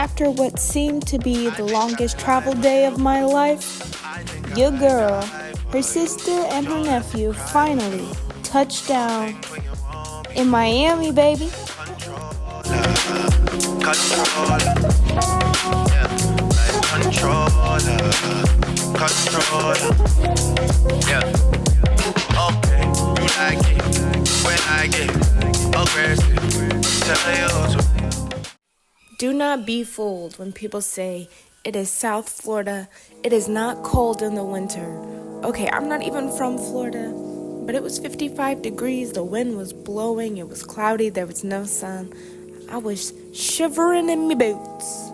after what seemed to be the longest travel day of my life, your girl, her sister, and her nephew finally touched down in Miami, baby. Do not be fooled when people say it is South Florida. It is not cold in the winter. Okay, I'm not even from Florida, but it was 55 degrees. The wind was blowing. It was cloudy. There was no sun. I was shivering in my boots.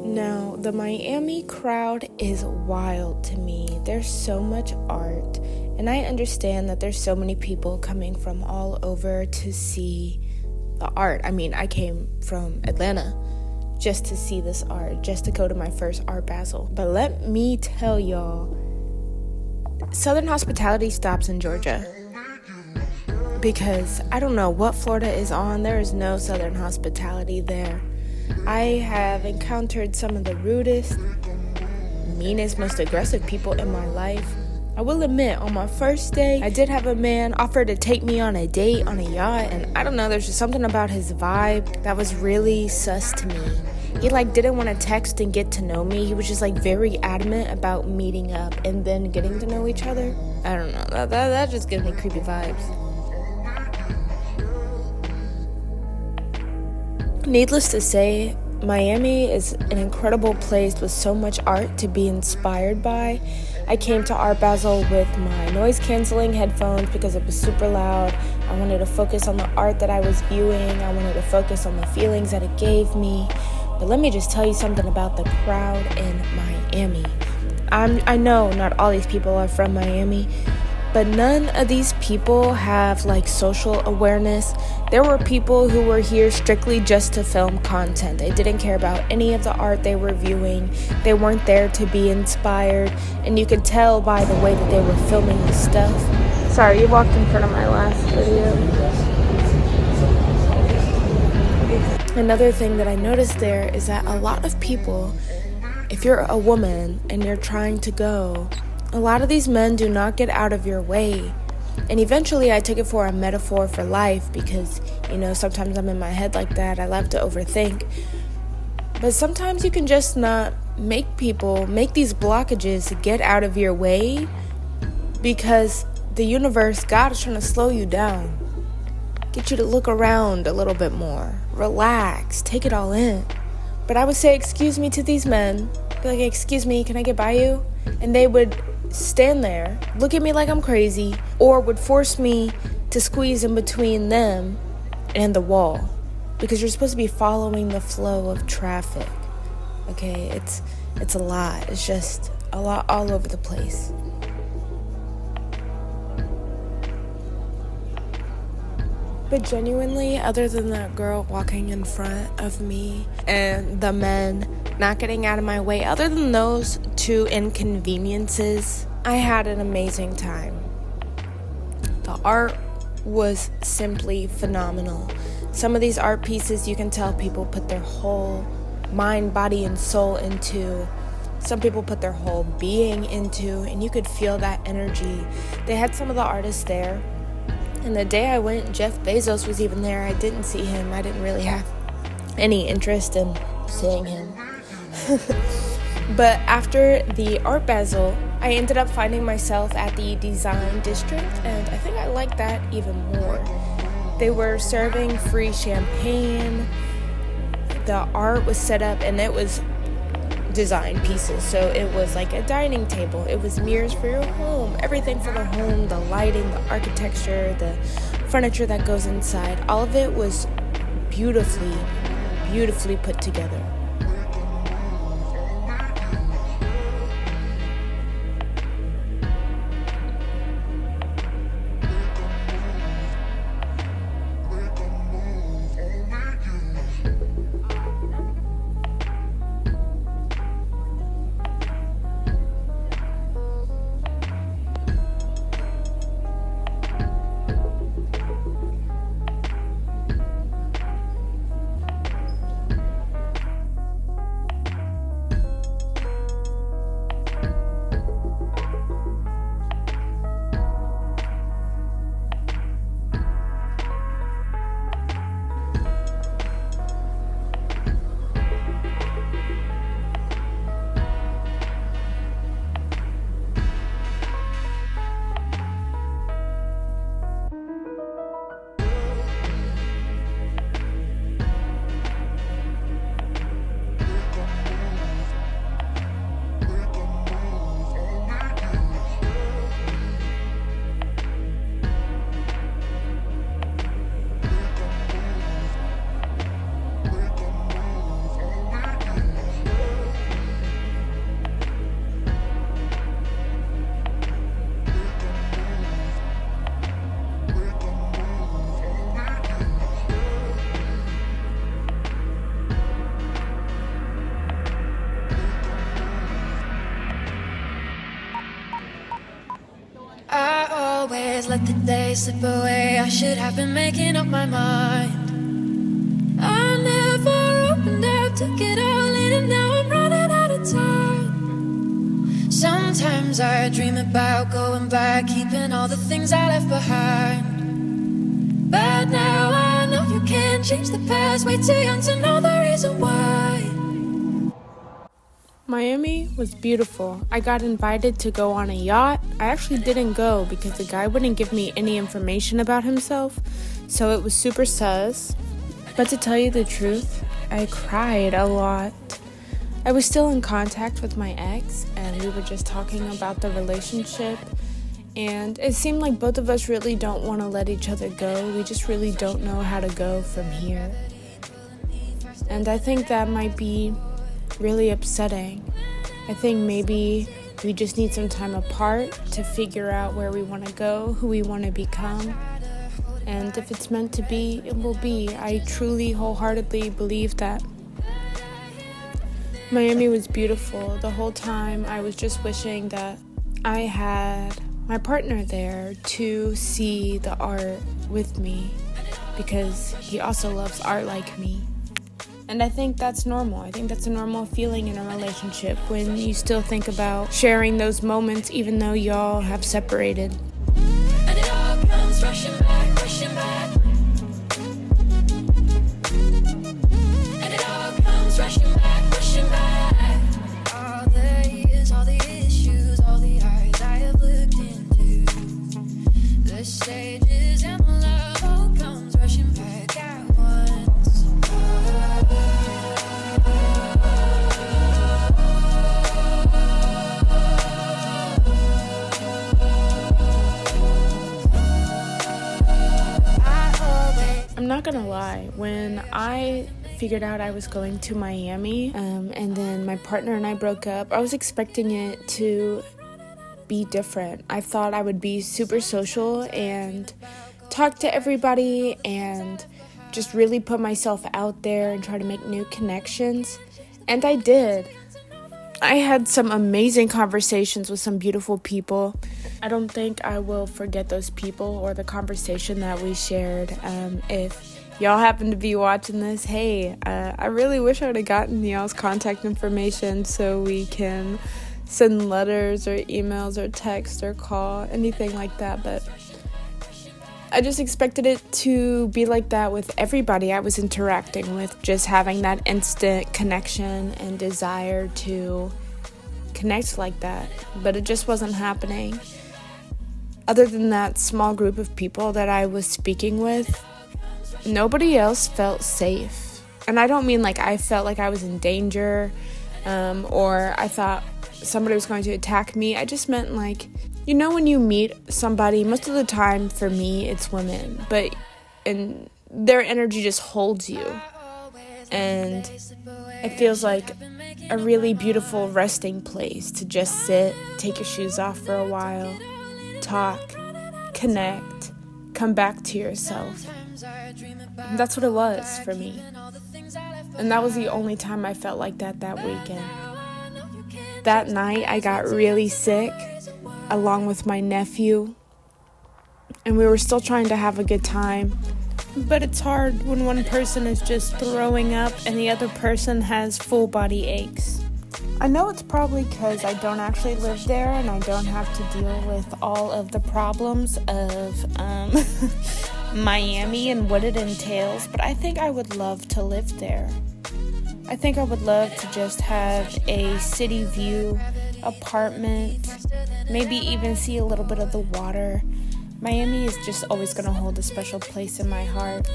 Now, the Miami crowd is wild to me. There's so much art, and I understand that there's so many people coming from all over to see the art. I mean, I came from Atlanta just to see this art, just to go to my first art basel. But let me tell y'all, Southern hospitality stops in Georgia, because I don't know what Florida is on. There is no Southern hospitality there. I have encountered some of the rudest, meanest, most aggressive people in my life. I will admit, on my first day, I did have a man offer to take me on a date on a yacht, and I don't know, there's just something about his vibe that was really sus to me. He didn't want to text and get to know me. He was just very adamant about meeting up and then getting to know each other. I don't know, that just gives me creepy vibes. Needless to say, Miami is an incredible place with so much art to be inspired by. I came to Art Basel with my noise-canceling headphones because it was super loud. I wanted to focus on the art that I was viewing. I wanted to focus on the feelings that it gave me. But let me just tell you something about the crowd in Miami. I know not all these people are from Miami, but none of these people have social awareness. There were people who were here strictly just to film content. They didn't care about any of the art they were viewing. They weren't there to be inspired, and you could tell by the way that they were filming the stuff. Sorry, you walked in front of my last video. Another thing that I noticed there is that a lot of people, if you're a woman and you're trying to go, a lot of these men do not get out of your way. And eventually I took it for a metaphor for life because, sometimes I'm in my head like that. I love to overthink. But sometimes you can just not make these blockages get out of your way because the universe, God is trying to slow you down. Get you to look around a little bit more. Relax. Take it all in. But I would say, excuse me to these men. Be like, excuse me, can I get by you? And they would stand there, look at me like I'm crazy, or would force me to squeeze in between them and the wall, because you're supposed to be following the flow of traffic. Okay, it's a lot. It's just a lot all over the place. But genuinely, other than that girl walking in front of me and the men not getting out of my way, other than those two inconveniences, I had an amazing time. The art was simply phenomenal. Some of these art pieces, you can tell people put their whole mind, body, and soul into. Some people put their whole being into, and you could feel that energy. They had some of the artists there. And the day I went, Jeff Bezos was even there. I didn't see him. I didn't really have any interest in seeing him. But after the Art Basel, I ended up finding myself at the Design District, and I think I liked that even more. They were serving free champagne. The art was set up, and it was design pieces. So it was like a dining table. It was mirrors for your home, everything for the home, the lighting, the architecture, the furniture that goes inside. All of it was beautifully put together. let the days slip away. I should have been making up my mind. I never opened up, took it all in, and now I'm running out of time. Sometimes I dream about going back, keeping all the things I left behind. But now I know you can't change the past, way too young to know the reason why. Miami was beautiful. I got invited to go on a yacht. I actually didn't go because the guy wouldn't give me any information about himself, so it was super sus. But to tell you the truth, I cried a lot. I was still in contact with my ex, and we were just talking about the relationship, and it seemed like both of us really don't want to let each other go. We just really don't know how to go from here. And I think that might be really upsetting. I think maybe we just need some time apart to figure out where we want to go, who we want to become. And if it's meant to be, it will be. I truly, wholeheartedly believe that. Miami was beautiful. The whole time I was just wishing that I had my partner there to see the art with me, because he also loves art like me. And I think that's normal. I think that's a normal feeling in a relationship, when you still think about sharing those moments even though y'all have separated. And it all comes rushing back, rushing back. And it all comes rushing back, rushing back. All the years, all the issues, all the eyes I have looked into, the stages and the love all comes rushing back at once. I'm not gonna lie, when I figured out I was going to Miami, and then my partner and I broke up, I was expecting it to be different. I thought I would be super social and talk to everybody and just really put myself out there and try to make new connections. And I did. I had some amazing conversations with some beautiful people. I don't think I will forget those people or the conversation that we shared. If y'all happen to be watching this, hey, I really wish I would have gotten y'all's contact information so we can send letters or emails or text or call, anything like that. But I just expected it to be like that with everybody I was interacting with, just having that instant connection and desire to connect like that. But it just wasn't happening. Other than that small group of people that I was speaking with, nobody else felt safe. And I don't mean like I felt like I was in danger, or I thought somebody was going to attack me. I just meant like, you know, when you meet somebody, most of the time for me it's women, and their energy just holds you, and it feels like a really beautiful resting place to just sit, take your shoes off for a while, talk, connect, come back to yourself. And that's what it was for me. And that was the only time I felt like that weekend. That night I got really sick, along with my nephew, and we were still trying to have a good time. But it's hard when one person is just throwing up and the other person has full body aches. I know it's probably because I don't actually live there and I don't have to deal with all of the problems of Miami and what it entails, but I think I would love to live there. I think I would love to just have a city view apartment, maybe even see a little bit of the water. Miami is just always going to hold a special place in my heart.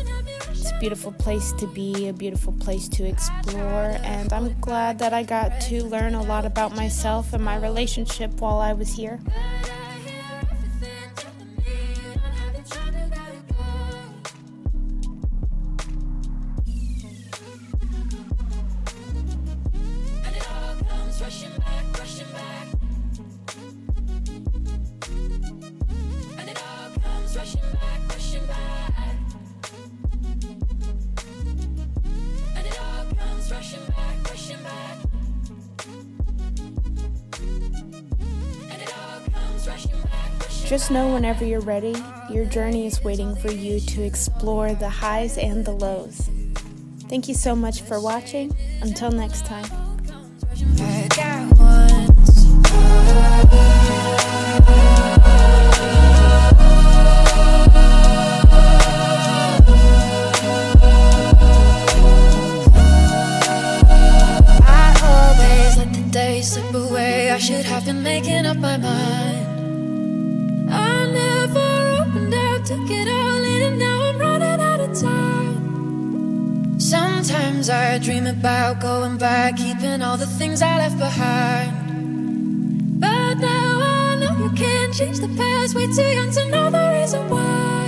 It's a beautiful place to be, a beautiful place to explore, and I'm glad that I got to learn a lot about myself and my relationship while I was here. Rushing back, rushing back. And it all comes rushing back, rushing back. And it all comes rushing back, rushing back. And it all comes Just know whenever you're ready, your journey is waiting for you to explore the highs and the lows. Thank you so much for watching. Until next time. Slip away, I should have been making up my mind. I never opened up, took it all in, and now I'm running out of time. Sometimes I dream about going back, keeping all the things I left behind. But now I know you can't change the past, way too young to know the reason why.